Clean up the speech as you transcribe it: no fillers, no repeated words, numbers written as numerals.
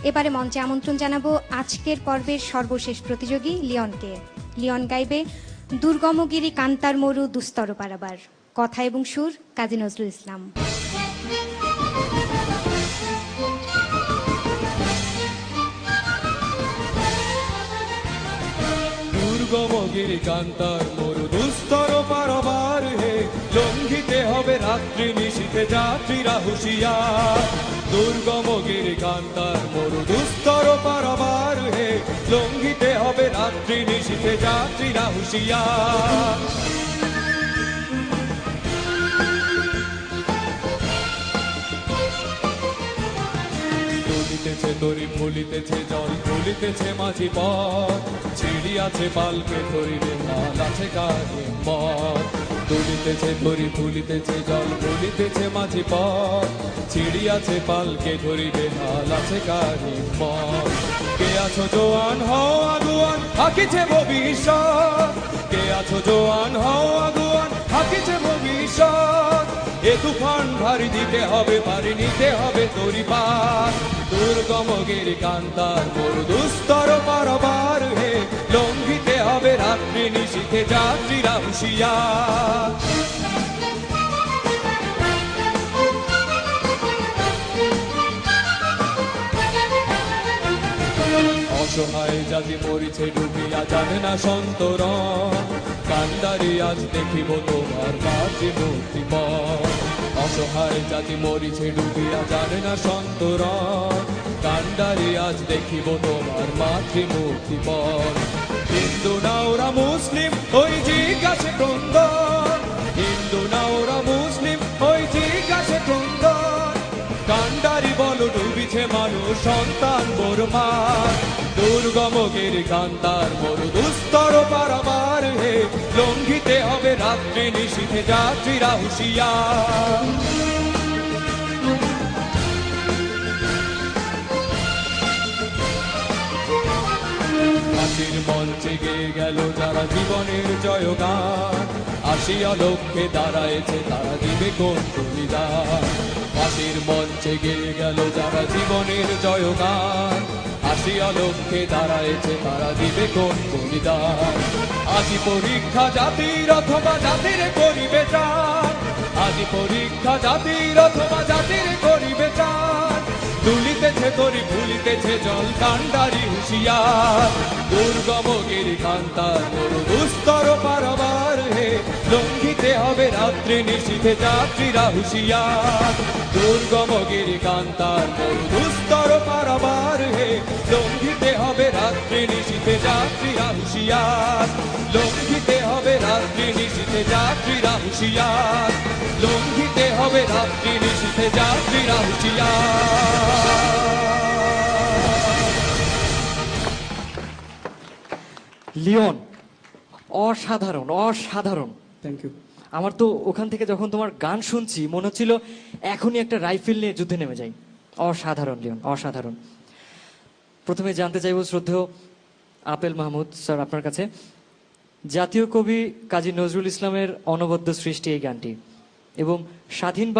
এবারে মঞ্চে আমন্ত্রণ জানাবো আজকের পর্বের সর্বশেষ প্রতিযোগী লিওনকে। লিওন গাইবে দুর্গমগিরি কান্তার মরু দুস্তর পারাবার। কথা এবং সুর কাজী নজরুল ইসলাম। দুর্গমগিরি কান্তার মরু দুস্তর পারাবার হে, লঙ্ঘিতে হবে রাত্রি নিশীথে যাত্রীরা হুঁশিয়ার। দুর্গমগিরি কান্তার মরু দুস্তর পারাবার হে, লঙ্ঘিতে হবে রাত্রি নিশীথে যাত্রীরা হুঁশিয়ার। দুলিতেছে তরি ফুলিতেছে জল ফুলিতেছে মাঝি পথ, ছিড়িয়াছে পালকে ধরিবে হাল আছে কাজে মত। দুলিতেছে তরি ফুলিতেছে জল ফুলিতেছে মাঝি পথ, ছিড়িয়াছে পালকে ধরিবে হাল আছে কাজে মত। কে আছো জোয়ান হও আগুয়ান হাকিছে ভবিষ্যৎ, কে আছো জোয়ান হও আগুয়ান হাকিছে ভবিষ্যৎ। এ তুফান ভারী দিতে হবে পারি নিতে হবে তরি পার। দুর্গমগিরি কান্তার মরু দুস্তর পারাবার হে, লঙ্ঘিতে হবে রাত্রি নিশীথে যাত্রীরা হুঁশিয়ার। অসহায় জাতি মরিছে ডুবিয়া জানে না সন্তরণ, কান্ডারি আজ দেখিব তোমার মাতৃমূর্তিপদ। অসহায় জাতি মরিছে ডুবিয়া জানে না সন্তরণ, কান্ডারি আজ দেখিব তোমার মাতৃমূর্তিপদ। হিন্দু না ওরা মুসলিম ওই জিজ্ঞাসে ক্রন্দন, হিন্দু না ওরা মুসলিম ওই জিজ্ঞাসে ক্রন্দন। কান্ডারি বলো ডুবিছে মানুষ সন্তান বোরমার। দুর্গমগিরি কান্তার মরু দুস্তর পারাবার হে, লঙ্ঘিতে হবে রাত্রি নিশীথে যাত্রীরা হুঁশিয়ার। ফাঁসির মঞ্চে গেয়ে গেল যারা জীবনের জয়গান, আসিয়া লক্ষ্যে দাঁড়ায়েছে তারা দিবে কোন বলিদান। ফাঁসির মঞ্চে গেয়ে গেল যারা জীবনের জয়গান, আসিয়া লক্ষ্যে দাঁড়ায়েছে তারা দিবে কোন বলিদান। আজি পরীক্ষা জাতির অথবা জাতির করিবে চান, আজি পরীক্ষা জাতির অথবা জাতির করিবে চান। দুলিতেছে তরি ফুলিতেছে জল কান্ডারি হুঁশিয়ার। দুর্গমগিরি কান্তার মরু দুস্তর পারাবার হে, লঙ্ঘিতে হবে রাত্রি নিশীথে যাত্রীরা হুঁশিয়ার। দুর্গমগিরি কান্তার মরু দুস্তর পারাবার হে, লঙ্ঘিতে হবে রাত্রি নিশীথে যাত্রীরা হুঁশিয়ার। লঙ্ঘিতে হবে রাত্রি নিশীথে যাত্রীরা হুঁশিয়ার। লঙ্ঘিতে হবে রাত্রি নিশীথে যাত্রীরা হুঁশিয়ার। লিওন, অসাধারণ অসাধারণ। Thank you. আমার তো ওখান থেকে যখন তোমার গান শুনছি মনে হচ্ছিল এখনই একটা রাইফেল নিয়ে যুদ্ধে নেমে যাই। অসাধারণ লিওন, অসাধারণ। প্রথমে জানতে চাইব শ্রদ্ধেয় আপেল মাহমুদ স্যার আপনার কাছে, জাতীয় কবি কাজী নজরুল ইসলামের অনবদ্য সৃষ্টি এই গানটি এবং স্বাধীন